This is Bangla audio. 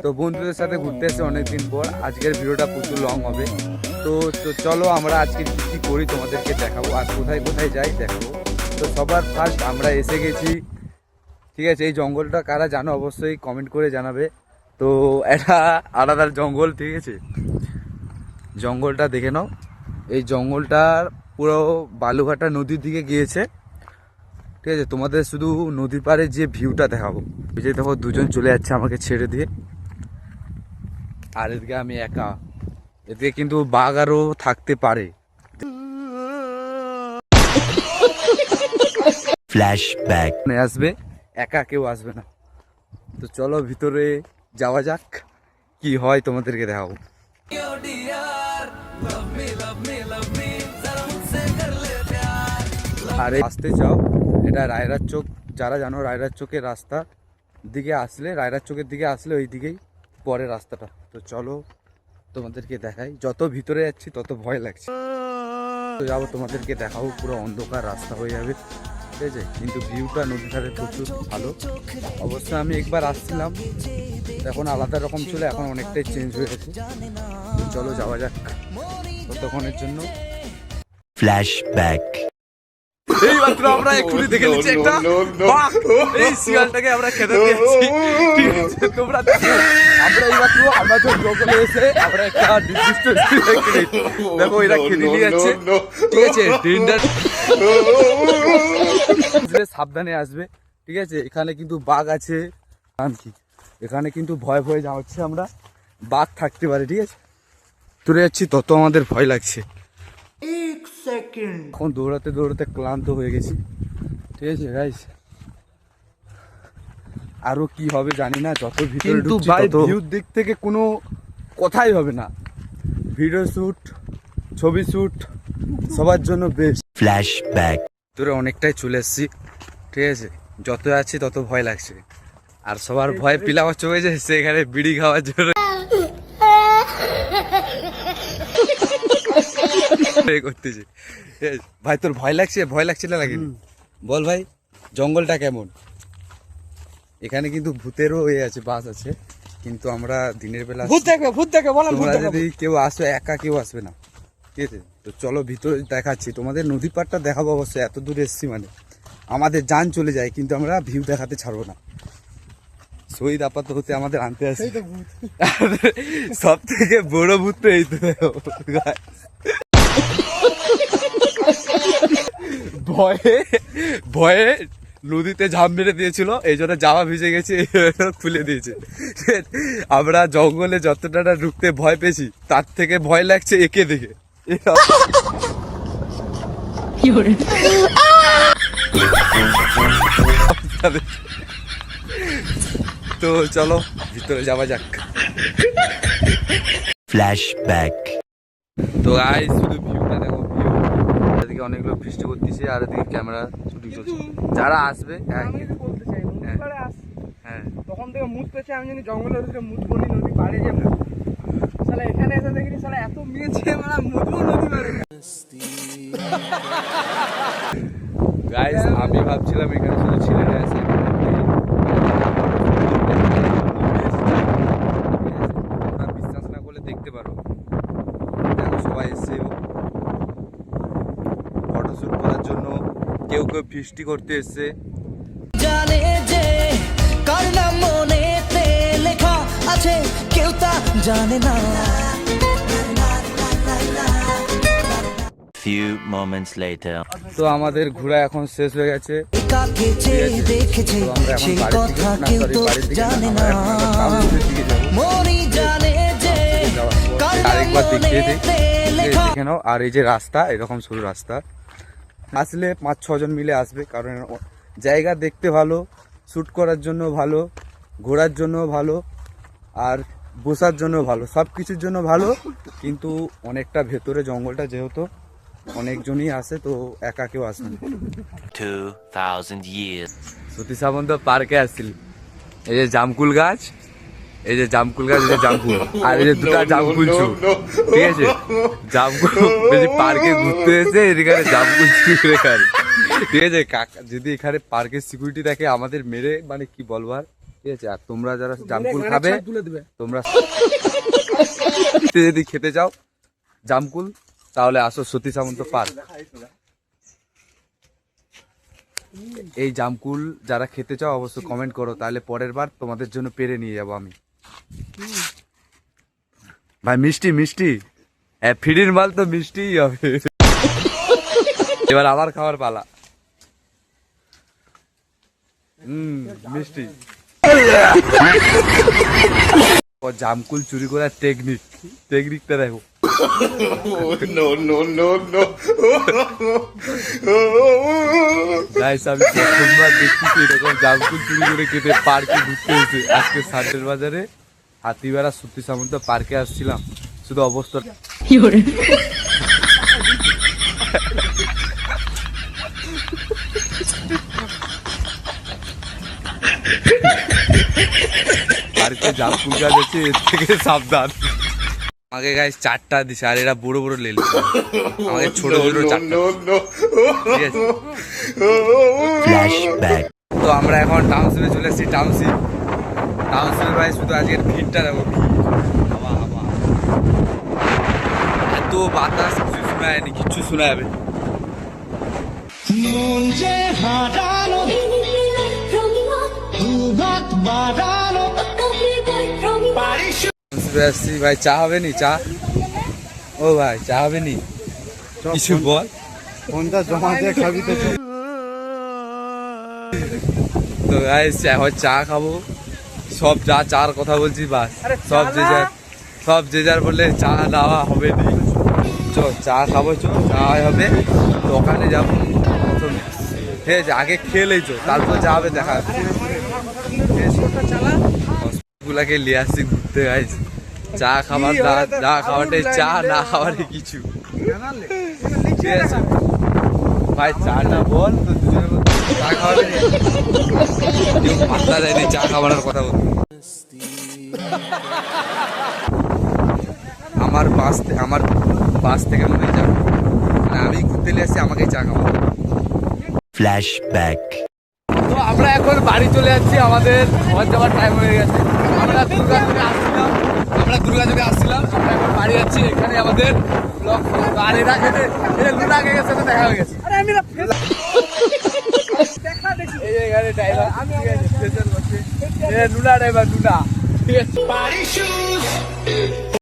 তো বন্ধুদের সাথে ঘুরতে এসে অনেকদিন পর আজকের ভিডিওটা প্রচুর লং হবে। তো চলো আমরা আজকে কী কী করি তোমাদেরকে দেখাবো, আর কোথায় কোথায় যাই দেখাবো। তো সবার ফার্স্ট আমরা এসে গেছি, ঠিক আছে। এই জঙ্গলটা কারা জানো অবশ্যই কমেন্ট করে জানাবে। তো এটা আলাদা জঙ্গল, ঠিক আছে। জঙ্গলটা দেখে নাও, এই জঙ্গলটার পুরো বালুঘাটা নদীর দিকে গিয়েছে, ঠিক আছে। তোমাদের শুধু নদীর পাড়ে যে ভিউটা দেখাবো। ওই যে দেখো দুজন চলে যাচ্ছে আমাকে ছেড়ে দিয়ে, আর এদিকে আমি একা। এদিকে কিন্তু বাঘ আরও থাকতে পারে। ফ্ল্যাশব্যাক আসবে, একা কেউ আসবে না। তো চলো ভিতরে যাওয়া যাক, কি হয় তোমাদেরকে দেখাবো। আরে আসতে চাও, এটা রায়রার চোখ, যারা জানো রায়রার চোখের রাস্তা দিকে আসলে, রায়রার চোখের দিকে আসলে ওই দিকেই পরে রাস্তাটা। তো চলো তোমাদেরকে দেখাই। যত ভিতরে যাচ্ছি তত ভয় লাগছে। তো যাবো তোমাদেরকে দেখাবো, পুরো অন্ধকার রাস্তা হয়ে যাবে, ঠিক আছে। কিন্তু ভিউটা নদীর ধারে প্রচুর ভালো। অবশ্যই আমি একবার আসছিলাম, এখন আলাদা রকম ছিল, এখন অনেকটাই চেঞ্জ হয়ে গেছে। চলো যাওয়া যাক ততক্ষণের জন্য। ফ্ল্যাশব্যাক। এই মাত্র আমরা এক্ষুনি দেখে নিচ্ছি একটা বাঘ, এই শিয়ালটাকে আমরা খেতে দিয়েছি, ঠিক আছে। তোমরা দেখো, আমরা এই মাত্র আমাজন জঙ্গলে এসে আমরা একটা নির্দিষ্ট দেখো এরা খেতে নিয়ে যাচ্ছে, ঠিক আছে। সাবধানে আসবে, ঠিক আছে। এখানে কিন্তু বাঘ আছে, এখানে কিন্তু ভয় ভয়ে যাচ্ছি আমরা, বাঘ থাকতে পারে, ঠিক আছে। তুলে যাচ্ছি তত আমাদের ভয় লাগছে। এখন দৌড়াতে দৌড়াতে ক্লান্ত হয়ে গেছি, ঠিক আছে গাইস। আরো কি হবে জানি না, যত ভিতরে ঢুকছি তত ভিউর দিক থেকে কোনো কথাই হবে না। ভিডিও শুট, ছবি শুট সবার জন্য বেস্ট। ফ্ল্যাশব্যাক। তোরা অনেকটাই চলে এসেছি, ঠিক আছে। যত আছি তত ভয় লাগছে, আর সবার ভয় পিলাওয়া চলে যায় সেখানে বিড়ি খাওয়ার জন্য করতেছি। ভাই তোর ভয় লাগছে? ভয় লাগছে না লাগে? বল ভাই, জঙ্গলটা কেমন? এখানে কিন্তু ভূতেরও এ আছে, বাস আছে, কিন্তু আমরা দিনের বেলা তোমরা যদি কেউ আসো, একা কেউ আসবে না, ঠিক আছে। তো চলো ভিতরে দেখাচ্ছি তোমাদের, নদী পাড়টা দেখাবো অবশ্যই। এত দূর এসছি মানে আমাদের জান চলে যায়, কিন্তু আমরা ভিউ দেখাতে ছাড়বো না। শহীদ আপাতত হতে আমাদের আনতে আসে, সব থেকে বড় ভূত তো এই তো। ভয়ে ভয়ে নদীতে ঝাঁপ মেরে দিয়েছিল, এই জন্য জামা ভিজে গেছে, খুলে দিয়েছে। আমরা জঙ্গলে যতটা ঢুকতে ভয় পেয়েছি, তার থেকে ভয় লাগছে একে দেখে। তো চলো ভিতরে যাওয়া যাক। ফ্ল্যাশব্যাক। তো গাইস শুধু ভিউটা দেখো, এদিকে অনেকগুলো বৃষ্টি করতেছে, আর এদিকে ক্যামেরা শুটিং চলছে। যারা আসবে হ্যাঁ তখন থেকে মুততেছে, আমি জানি জঙ্গলের ভিতরে মুতবনি, নদী পাড়ে যাবো। শালা এখানে এসে দেখিনি শালা এত মেয়েছে, মানে মুতবো নদী পাড়ে। গাইস আমি ভাবছিলাম এখানে শুধু ছেলেরা আছে, বিশ্বাস না করলে দেখতে পারো। দেখো সবাই এসছে ফটোশুট করার জন্য, কেউ কেউ ফিস্টি করতে এসছে। জানে যে কার নাম মনেতে লেখা আছে, কেউ তা জানে না। Few moments later. তো আমাদের ঘোরা এখন শেষ হয়ে গেছে, কাকে চেয়ে দেখেছে সেই কথা কেউ তো জানে না। মনি জানে যে কার নাম আরেকবার দেখিয়ে দিই, মনেতে লেখা। দেখে নাও। আর এই যে রাস্তা, এরকম সরু রাস্তা, আসলে 5-6 জন মিলে আসবে, কারণ জায়গা দেখতে ভালো, শ্যুট করার জন্য ভালো, ঘোরার জন্য ভালো, আর বসার জন্য ভালো, সব কিছুর জন্য ভালো। কিন্তু অনেকটা ভেতরে জঙ্গলটা, যেহেতু অনেকজনই আসে, তো একা কেউ আসে না। 2000 years. সতী সামন্ত পার্কে আসছিল, এই যে জামকুল গাছ, এই যে জামকুল গাছ, এই যে জামকুল, আর এই যে দুটা জামকুল চু, ঠিক আছে। জামকুল পার্কে ঘুরতে এসে এখানে জামকুল চু এখানে, ঠিক আছে। কাকা যদি এখানে পার্কের সিকিউরিটি থাকে আমাদের মেরে, মানে কি বলবো আর, ঠিক আছে, আর তোমরা যারা জামকুল খাবে তুলে দেবে। তোমরা যদি খেতে চাও জামকুল তাহলে আসো সতী সামন্ত পার্ক। এই জামকুল যারা খেতে চাও অবশ্যই কমেন্ট করো, তাহলে পরের বার তোমাদের জন্য পেরে নিয়ে যাবো আমি। ভাই মিষ্টি মিষ্টি, হ্যাঁ ফিরির মাল তো মিষ্টিই হবে। এবার আবার খাওয়ার পালা। মিষ্টি ও জামকুল চুরি করার টেকনিকটা দেখো। গাইস আমি প্রথমবার দেখতেছি এরকম জামকুল চুরি করে খেতে পার্কে ঘুরতে এসে। আজকে সান্ডের বাজারে হাতিবেড়া সতী সামন্ত পার্কে আসছিলাম, শুধু অবস্থা বাড়িতে জামকুল গাছ আছে, এর থেকে সাবধান। আমাকে গাইস 4টা দিছে, আর এরা বড় বড় লেল, আমাকে ছোট ছোট 4টা। ঠিক আছে, Flashback. তো আমরা এখন টাউনশিপে চলে এসেছি। টাউনশিপে ভাই শুধু আজকের ভিড়টা দেখো, হাওয়া হাওয়া, এত বাতাস কিছু শোনা যায়নি, কিচ্ছু শোনা যাবে। টাউনশিপে আসছি ভাই, চা হবে নি? চা ও ভাই চা হবে নি? কিছু বল। ফোনটা জমা দিয়ে খাবি তো। তো গাইস এখন চা খাবো, সব যা চার কথা বলছি বাস, সব যে যার বললে চা দেওয়া হবে নি। চো চা খাবো, চো চা হবে, তো ওখানে যাবো প্রথমে। ঠিক আছে, আগে খেলেই চো, তারপর যা হবে দেখা গুলাকে লিয়ে আসছি ঘুরতে। গাইস চা খাবার যা খাওয়াটাই চা, না খাওয়ারে কিছু। ঠিক আছে ভাই চাটা বল, তো দুজনের মধ্যে চা খাওয়াবে নি? কেউ পাত্তা দেয়নি চা খাওয়ানোর কথা বল। আমার বাস থেকে মনে হয় যাবো, মানে আমি ঘুরতে নিয়ে আসছি, আমাকেই চা খাওয়াবো। Flashback. তো আমরা এখন বাড়ি চলে যাচ্ছি, আমাদের ঘর যাওয়ার টাইম হয়ে গেছে। আমরা দুর্গাচকে আসছিলাম, আমরা এখন বাড়ি যাচ্ছি। এখানে আমাদের ব্লগ আর এরা খেতে লুনা কে গেছে, দেখা হয়ে গেছে। আরে আমি না দেখা দেখি। এই যে এখানে ড্রাইভার, আমি লুনা ড্রাইভার, লুনা ঠিক আছে।